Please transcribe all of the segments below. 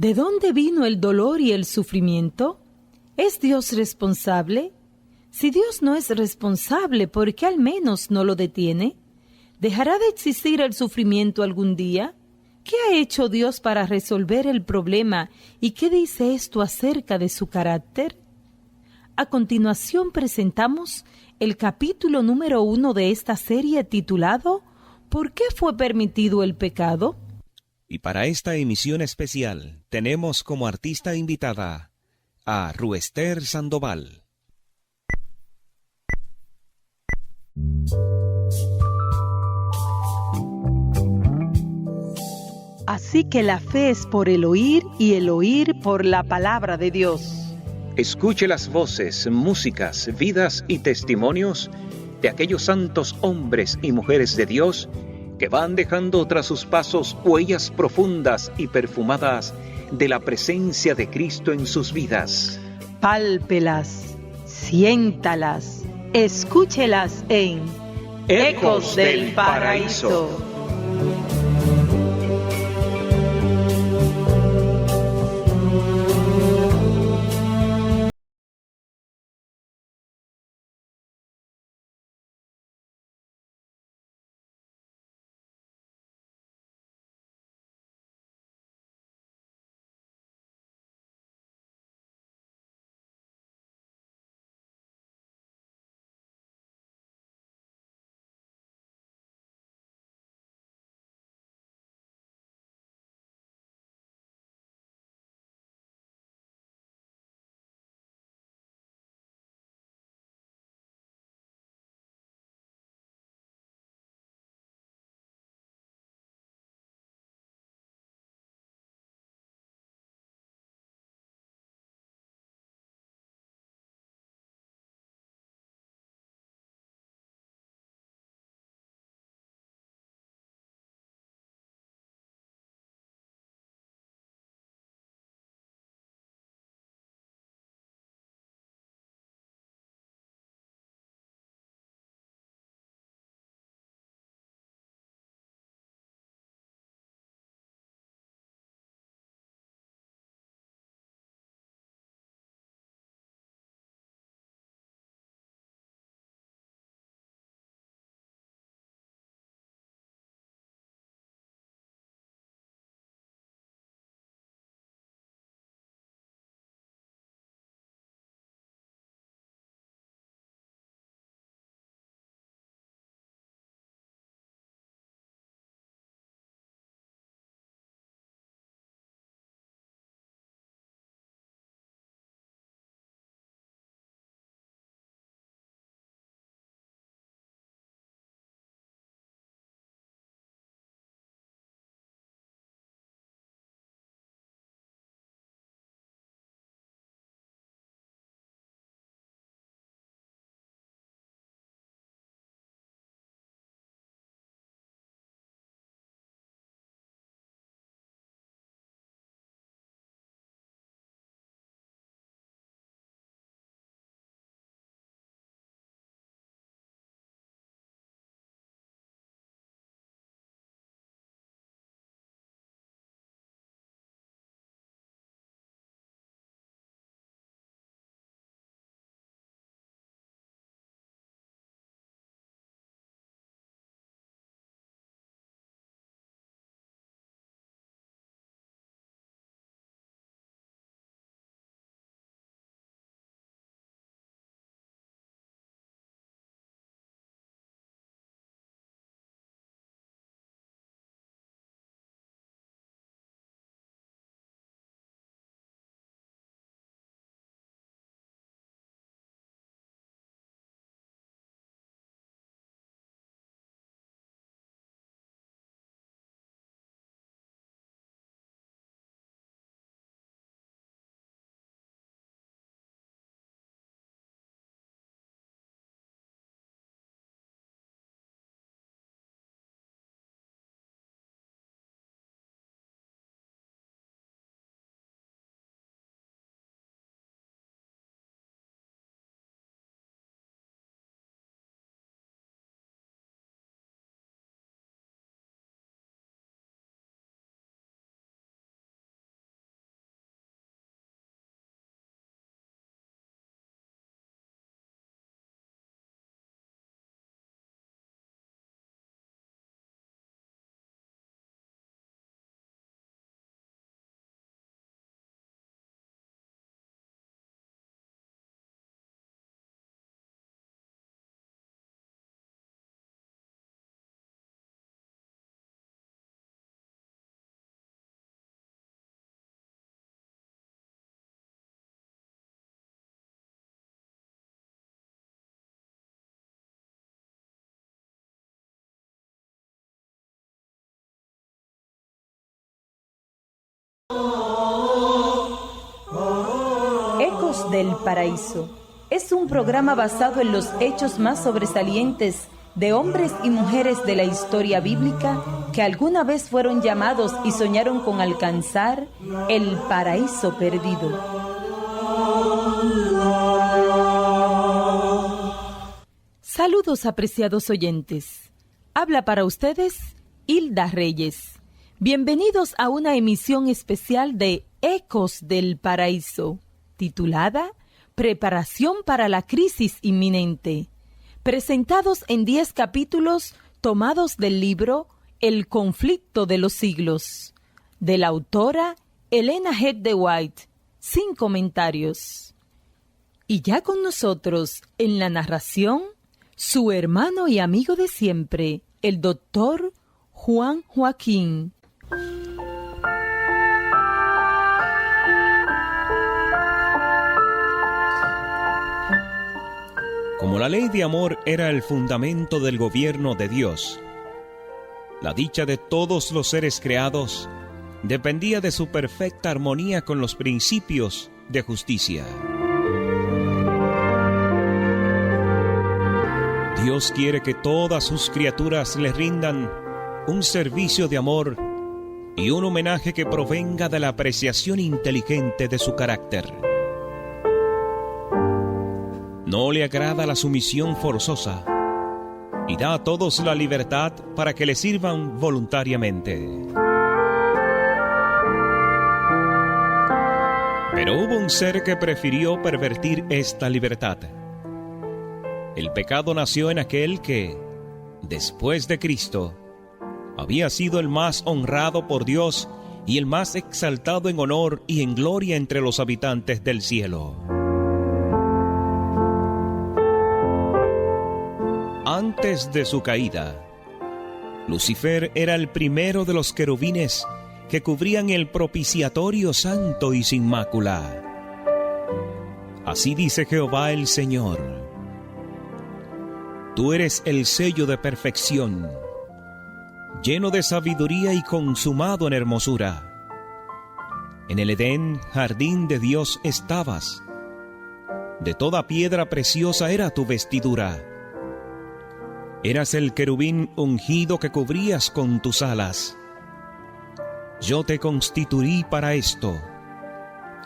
¿De dónde vino el dolor y el sufrimiento? ¿Es Dios responsable? Si Dios no es responsable, ¿por qué al menos no lo detiene? ¿Dejará de existir el sufrimiento algún día? ¿Qué ha hecho Dios para resolver el problema y qué dice esto acerca de su carácter? A continuación presentamos el capítulo número 1 de esta serie titulado ¿Por qué fue permitido el pecado? Y para esta emisión especial tenemos como artista invitada a Ruester Sandoval. Así que la fe es por el oír y el oír por la palabra de Dios. Escuche las voces, músicas, vidas y testimonios de aquellos santos hombres y mujeres de Dios que van dejando tras sus pasos huellas profundas y perfumadas de la presencia de Cristo en sus vidas. Pálpelas, siéntalas, escúchelas en Ecos del Paraíso. Ecos del Paraíso. Es un programa basado en los hechos más sobresalientes de hombres y mujeres de la historia bíblica que alguna vez fueron llamados y soñaron con alcanzar el paraíso perdido. Saludos, apreciados oyentes. Habla para ustedes Hilda Reyes. Bienvenidos a una emisión especial de Ecos del Paraíso, titulada Preparación para la crisis inminente, presentados en 10 capítulos tomados del libro El conflicto de los siglos, de la autora Elena G. de White, sin comentarios. Y ya con nosotros, en la narración, su hermano y amigo de siempre, el doctor Juan Joaquín. Como la ley de amor era el fundamento del gobierno de Dios, la dicha de todos los seres creados dependía de su perfecta armonía con los principios de justicia. Dios quiere que todas sus criaturas le rindan un servicio de amor y un homenaje que provenga de la apreciación inteligente de su carácter. No le agrada la sumisión forzosa y da a todos la libertad para que le sirvan voluntariamente. Pero hubo un ser que prefirió pervertir esta libertad. El pecado nació en aquel que, después de Cristo, había sido el más honrado por Dios y el más exaltado en honor y en gloria entre los habitantes del cielo. Antes de su caída, Lucifer era el primero de los querubines que cubrían el propiciatorio santo y sin mácula. Así dice Jehová el Señor: Tú eres el sello de perfección, lleno de sabiduría y consumado en hermosura. En el Edén, jardín de Dios estabas. De toda piedra preciosa era tu vestidura. Eras el querubín ungido que cubrías con tus alas. Yo te constituí para esto.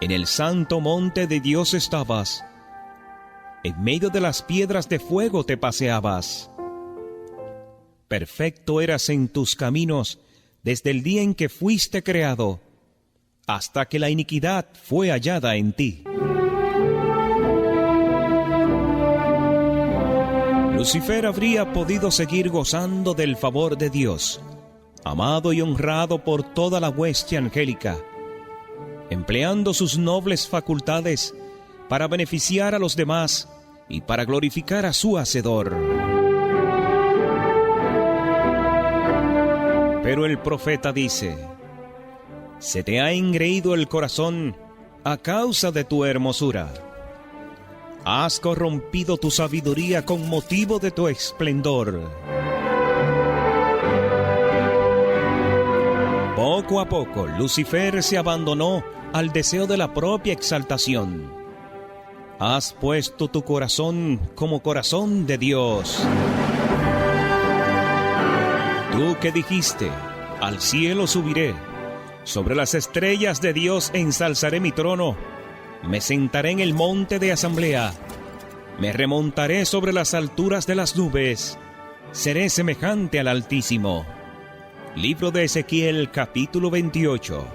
En el santo monte de Dios estabas. En medio de las piedras de fuego te paseabas. Perfecto eras en tus caminos desde el día en que fuiste creado, hasta que la iniquidad fue hallada en ti. Lucifer habría podido seguir gozando del favor de Dios, amado y honrado por toda la hueste angélica, empleando sus nobles facultades para beneficiar a los demás y para glorificar a su Hacedor. Pero el profeta dice: Se te ha engreído el corazón a causa de tu hermosura. Has corrompido tu sabiduría con motivo de tu esplendor. Poco a poco, Lucifer se abandonó al deseo de la propia exaltación. Has puesto tu corazón como corazón de Dios. Tú que dijiste: Al cielo subiré, sobre las estrellas de Dios ensalzaré mi trono. Me sentaré en el monte de asamblea, me remontaré sobre las alturas de las nubes, seré semejante al Altísimo. Libro de Ezequiel, capítulo 28.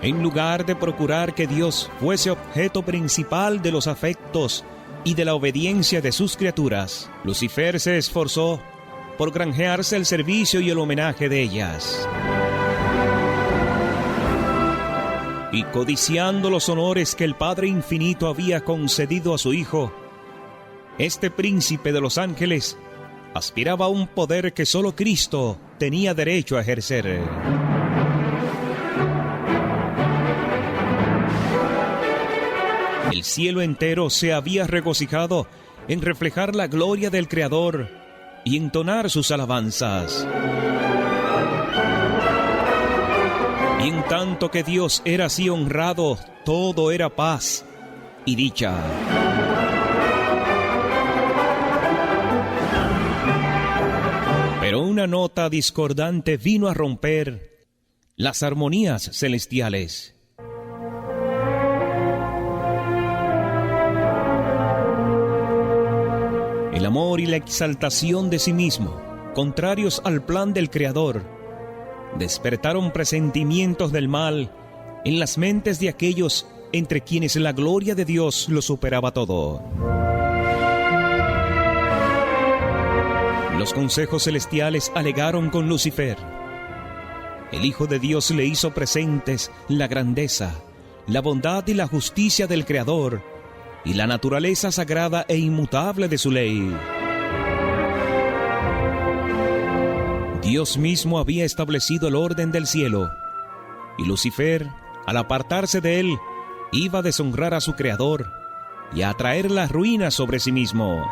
En lugar de procurar que Dios fuese objeto principal de los afectos y de la obediencia de sus criaturas, Lucifer se esforzó por granjearse el servicio y el homenaje de ellas. Y codiciando los honores que el Padre Infinito había concedido a su Hijo, este príncipe de los ángeles aspiraba a un poder que solo Cristo tenía derecho a ejercer. El cielo entero se había regocijado en reflejar la gloria del Creador y entonar sus alabanzas. Y en tanto que Dios era así honrado, todo era paz y dicha. Pero una nota discordante vino a romper las armonías celestiales. El amor y la exaltación de sí mismo, contrarios al plan del Creador, despertaron presentimientos del mal en las mentes de aquellos entre quienes la gloria de Dios lo superaba todo. Los consejos celestiales alegaron con Lucifer. El Hijo de Dios le hizo presentes la grandeza, la bondad y la justicia del Creador y la naturaleza sagrada e inmutable de su ley. Dios mismo había establecido el orden del cielo, y Lucifer, al apartarse de él, iba a deshonrar a su Creador y a traer la ruina sobre sí mismo.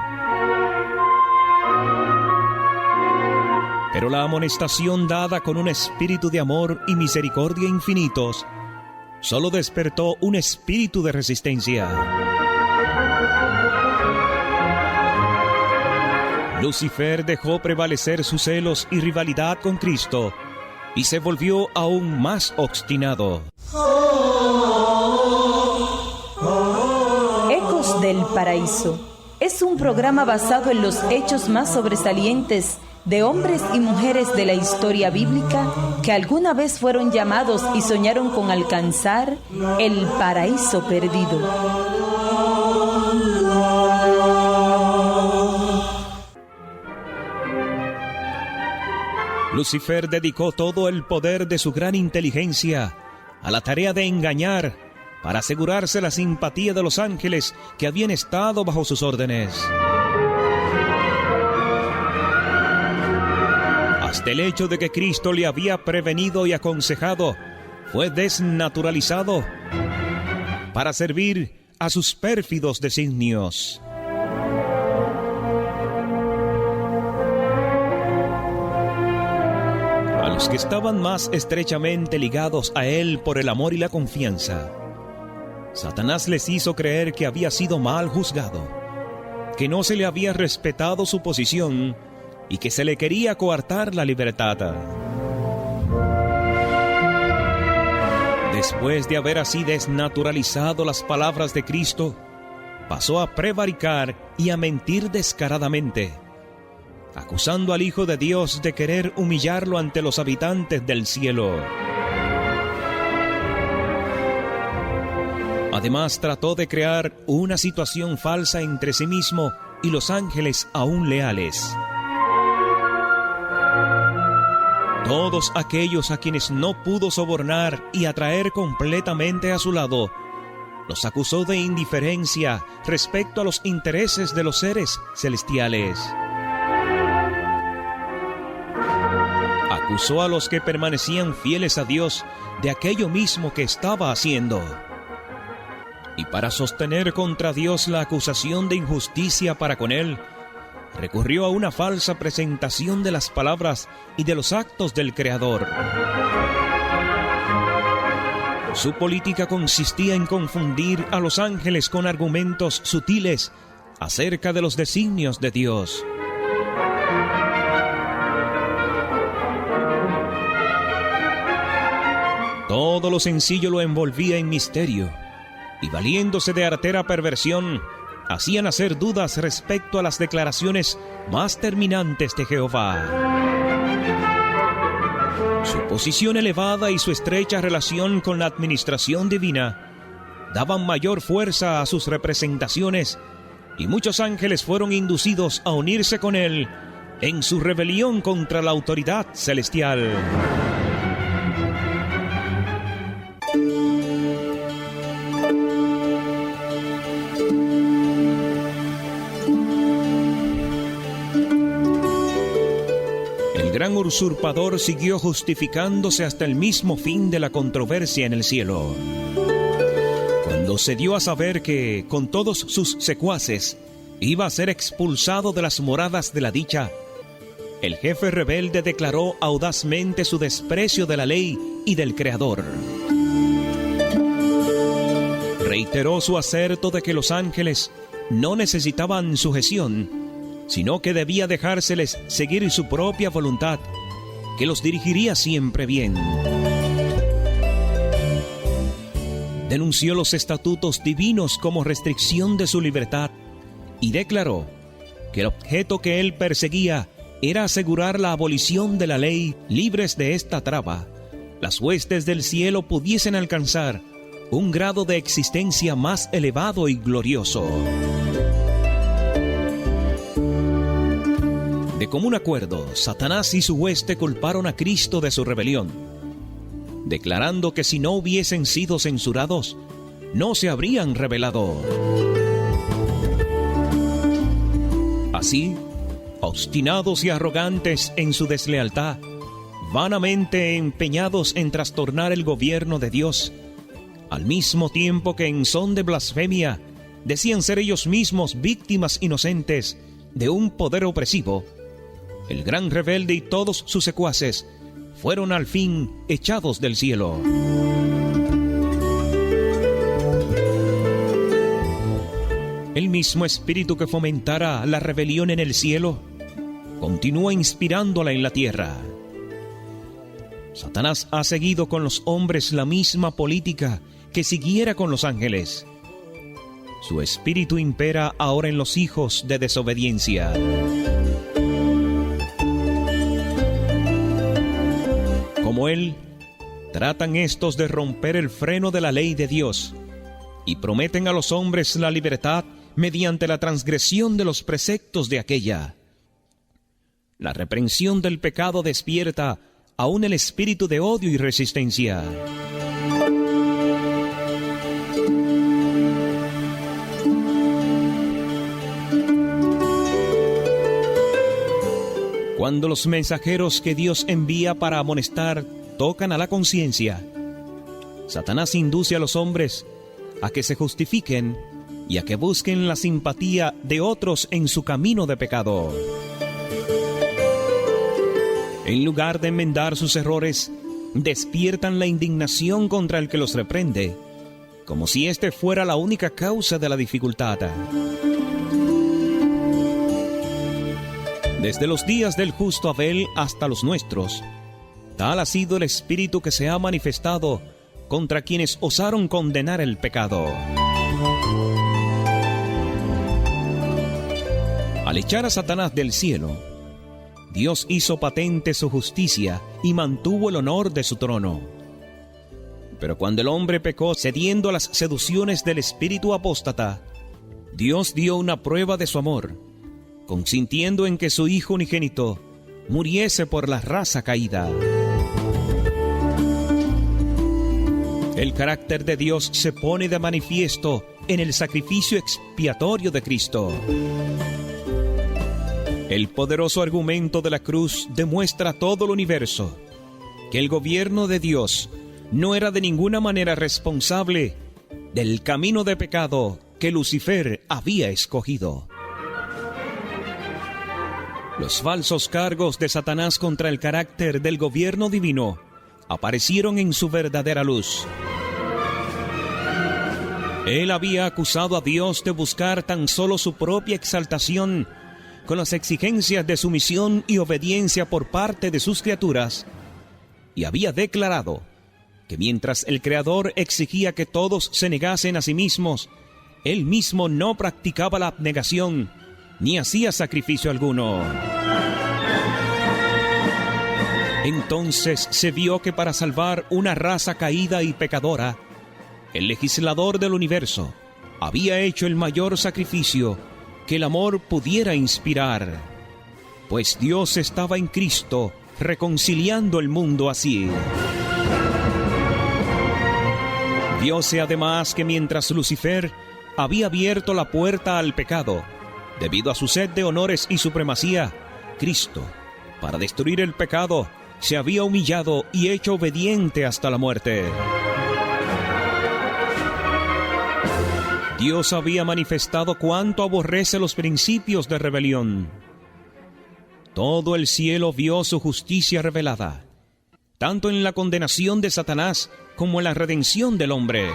Pero la amonestación dada con un espíritu de amor y misericordia infinitos solo despertó un espíritu de resistencia. Lucifer dejó prevalecer sus celos y rivalidad con Cristo y se volvió aún más obstinado. Ecos del Paraíso es un programa basado en los hechos más sobresalientes de hombres y mujeres de la historia bíblica que alguna vez fueron llamados y soñaron con alcanzar el paraíso perdido. Lucifer dedicó todo el poder de su gran inteligencia a la tarea de engañar para asegurarse la simpatía de los ángeles que habían estado bajo sus órdenes. Hasta el hecho de que Cristo le había prevenido y aconsejado fue desnaturalizado para servir a sus pérfidos designios. A los que estaban más estrechamente ligados a él por el amor y la confianza, Satanás les hizo creer que había sido mal juzgado, que no se le había respetado su posición y que se le quería coartar la libertad. Después de haber así desnaturalizado las palabras de Cristo, pasó a prevaricar y a mentir descaradamente, acusando al Hijo de Dios de querer humillarlo ante los habitantes del cielo. Además, trató de crear una situación falsa entre sí mismo y los ángeles aún leales. Todos aquellos a quienes no pudo sobornar y atraer completamente a su lado, los acusó de indiferencia respecto a los intereses de los seres celestiales. Acusó a los que permanecían fieles a Dios de aquello mismo que estaba haciendo. Y para sostener contra Dios la acusación de injusticia para con él, recurrió a una falsa presentación de las palabras y de los actos del Creador. Su política consistía en confundir a los ángeles con argumentos sutiles acerca de los designios de Dios. Todo lo sencillo lo envolvía en misterio, y valiéndose de artera perversión, hacían hacer dudas respecto a las declaraciones más terminantes de Jehová. Su posición elevada y su estrecha relación con la administración divina daban mayor fuerza a sus representaciones, y muchos ángeles fueron inducidos a unirse con él en su rebelión contra la autoridad celestial. El gran usurpador siguió justificándose hasta el mismo fin de la controversia en el cielo. Cuando se dio a saber que, con todos sus secuaces, iba a ser expulsado de las moradas de la dicha, el jefe rebelde declaró audazmente su desprecio de la ley y del Creador. Reiteró su aserto de que los ángeles no necesitaban sujeción, sino que debía dejárseles seguir su propia voluntad, que los dirigiría siempre bien. Denunció los estatutos divinos como restricción de su libertad y declaró que el objeto que él perseguía era asegurar la abolición de la ley. Libres de esta traba, las huestes del cielo pudiesen alcanzar un grado de existencia más elevado y glorioso. De común acuerdo, Satanás y su hueste culparon a Cristo de su rebelión, declarando que si no hubiesen sido censurados, no se habrían rebelado. Así, obstinados y arrogantes en su deslealtad, vanamente empeñados en trastornar el gobierno de Dios, al mismo tiempo que en son de blasfemia decían ser ellos mismos víctimas inocentes de un poder opresivo, el gran rebelde y todos sus secuaces fueron al fin echados del cielo. El mismo espíritu que fomentara la rebelión en el cielo continúa inspirándola en la tierra. Satanás ha seguido con los hombres la misma política que siguiera con los ángeles. Su espíritu impera ahora en los hijos de desobediencia. Como él, tratan estos de romper el freno de la ley de Dios y prometen a los hombres la libertad mediante la transgresión de los preceptos de aquella. La reprensión del pecado despierta aún el espíritu de odio y resistencia. Cuando los mensajeros que Dios envía para amonestar tocan a la conciencia, Satanás induce a los hombres a que se justifiquen y a que busquen la simpatía de otros en su camino de pecado. En lugar de enmendar sus errores, despiertan la indignación contra el que los reprende, como si éste fuera la única causa de la dificultad. Desde los días del justo Abel hasta los nuestros, tal ha sido el espíritu que se ha manifestado contra quienes osaron condenar el pecado. Al echar a Satanás del cielo, Dios hizo patente su justicia y mantuvo el honor de su trono. Pero cuando el hombre pecó cediendo a las seducciones del espíritu apóstata, Dios dio una prueba de su amor, consintiendo en que su Hijo unigénito muriese por la raza caída. El carácter de Dios se pone de manifiesto en el sacrificio expiatorio de Cristo. El poderoso argumento de la cruz demuestra a todo el universo que el gobierno de Dios no era de ninguna manera responsable del camino de pecado que Lucifer había escogido. Los falsos cargos de Satanás contra el carácter del gobierno divino aparecieron en su verdadera luz. Él había acusado a Dios de buscar tan solo su propia exaltación con las exigencias de sumisión y obediencia por parte de sus criaturas, y había declarado que mientras el Creador exigía que todos se negasen a sí mismos, él mismo no practicaba la abnegación ni hacía sacrificio alguno. Entonces se vio que para salvar una raza caída y pecadora, el legislador del universo había hecho el mayor sacrificio que el amor pudiera inspirar, pues Dios estaba en Cristo reconciliando el mundo así. Vióse además que mientras Lucifer había abierto la puerta al pecado, debido a su sed de honores y supremacía, Cristo, para destruir el pecado, se había humillado y hecho obediente hasta la muerte. Dios había manifestado cuánto aborrece los principios de rebelión. Todo el cielo vio su justicia revelada, tanto en la condenación de Satanás como en la redención del hombre.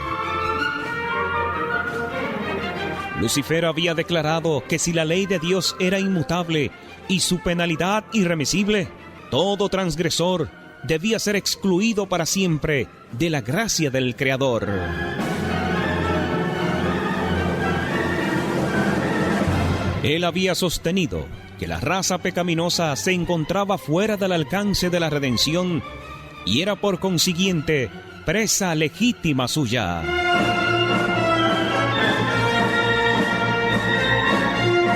Lucifer había declarado que si la ley de Dios era inmutable y su penalidad irremisible, todo transgresor debía ser excluido para siempre de la gracia del Creador. Él había sostenido que la raza pecaminosa se encontraba fuera del alcance de la redención y era por consiguiente presa legítima suya.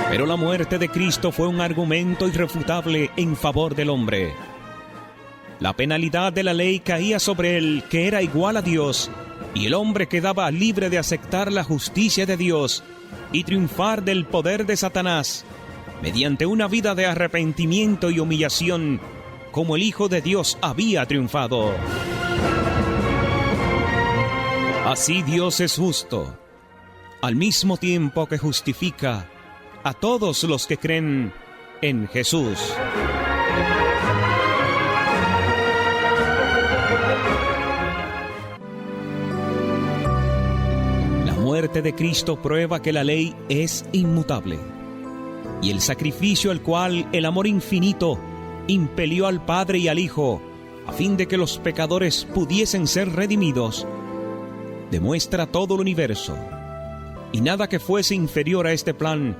Pero la muerte de Cristo fue un argumento irrefutable en favor del hombre. La penalidad de la ley caía sobre él, que era igual a Dios, y el hombre quedaba libre de aceptar la justicia de Dios y triunfar del poder de Satanás mediante una vida de arrepentimiento y humillación, como el Hijo de Dios había triunfado. Así Dios es justo, al mismo tiempo que justifica a todos los que creen en Jesús. La muerte de Cristo prueba que la ley es inmutable, y el sacrificio al cual el amor infinito impelió al Padre y al Hijo, a fin de que los pecadores pudiesen ser redimidos, demuestra todo el universo, y nada que fuese inferior a este plan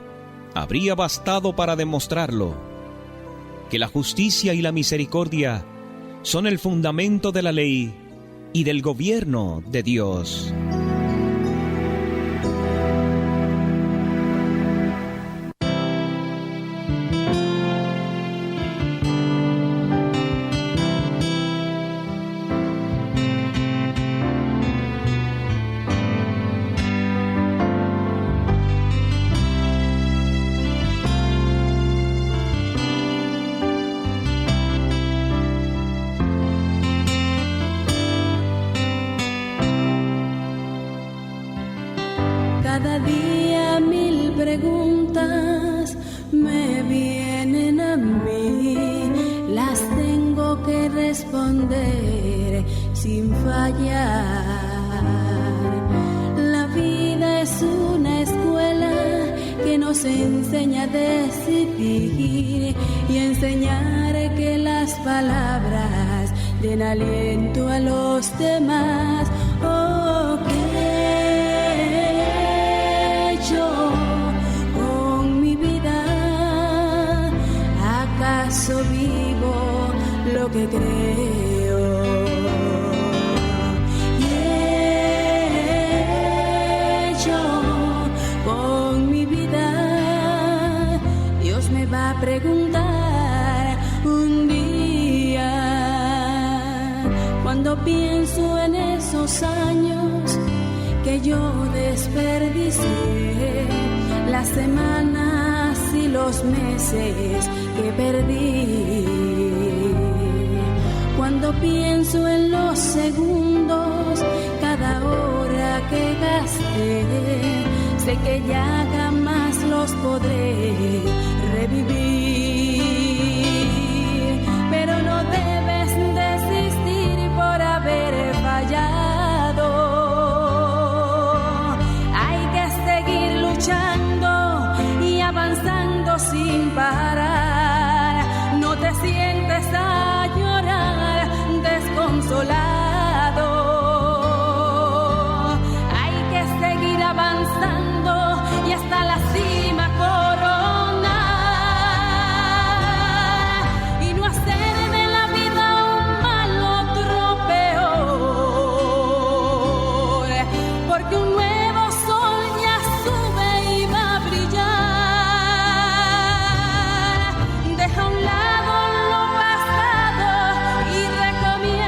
habría bastado para demostrarlo, que la justicia y la misericordia son el fundamento de la ley y del gobierno de Dios. Cada día 1000 preguntas me vienen a mí, las tengo que responder sin fallar. La vida es una escuela que nos enseña a decidir y a enseñar que las palabras den aliento a los demás. Oh, con mi vida, ¿acaso vivo lo que creo? Y yo, con mi vida, Dios me va a preguntar un día. Cuando pienso en esos años que yo desperdicié, las semanas y los meses que perdí. Cuando pienso en los segundos, cada hora que gasté, sé que ya jamás los podré revivir. Pero no debes desistir por haber fallado. Y avanzando sin parar, no te sientes a llorar desconsolado. Hay que seguir avanzando y hasta la cima coronar, y no hacer de la vida un mal otro peor, porque un nuevo sol ya sube y va a brillar. Deja a un lado lo pasado y recomienza.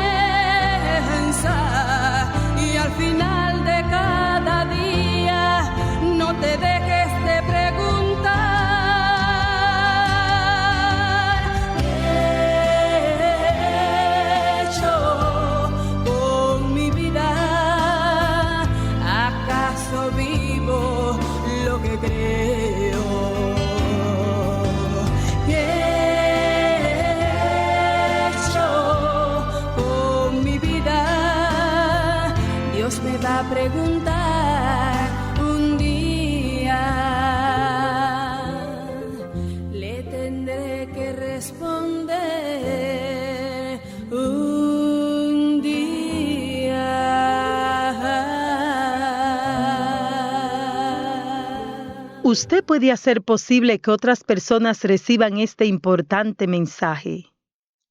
Usted puede hacer posible que otras personas reciban este importante mensaje.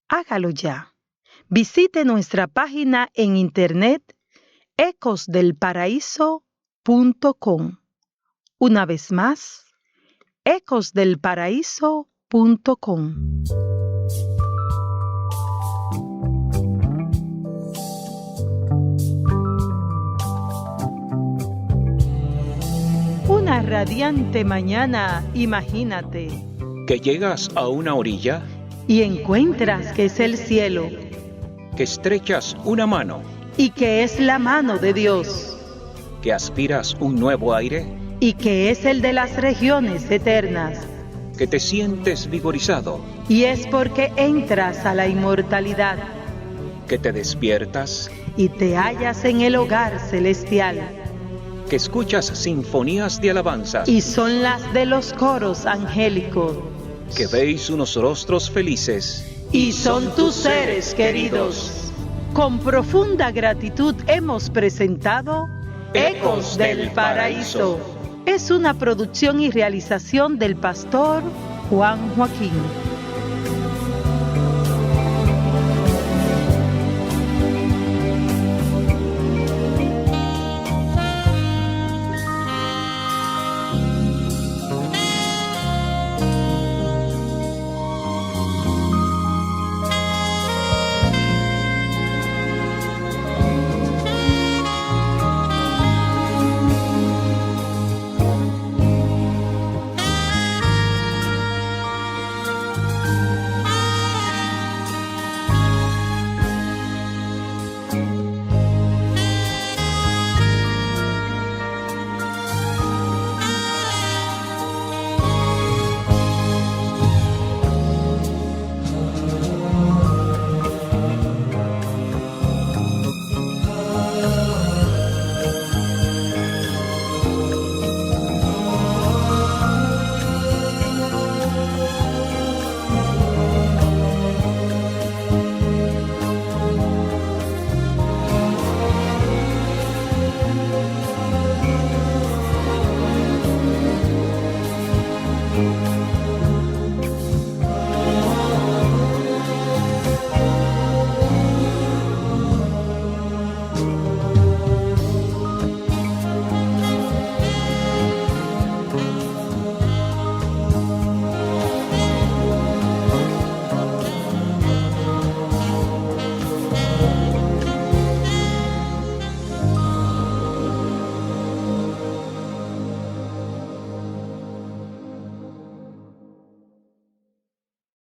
Hágalo ya. Visite nuestra página en internet ecosdelparaíso.com. Una vez más, ecosdelparaíso.com. Una radiante mañana, imagínate, Que llegas a una orilla, y encuentras que es el cielo, que estrechas una mano, y que es la mano de Dios, que aspiras un nuevo aire, y que es el de las regiones eternas, que te sientes vigorizado, y es porque entras a la inmortalidad, que te despiertas, y te hallas en el hogar celestial, que escuchas sinfonías de alabanzas, y son las de los coros angélicos, que veis unos rostros felices, y son tus seres queridos. Con profunda gratitud hemos presentado Ecos del Paraíso. Es una producción y realización del pastor Juan Joaquín.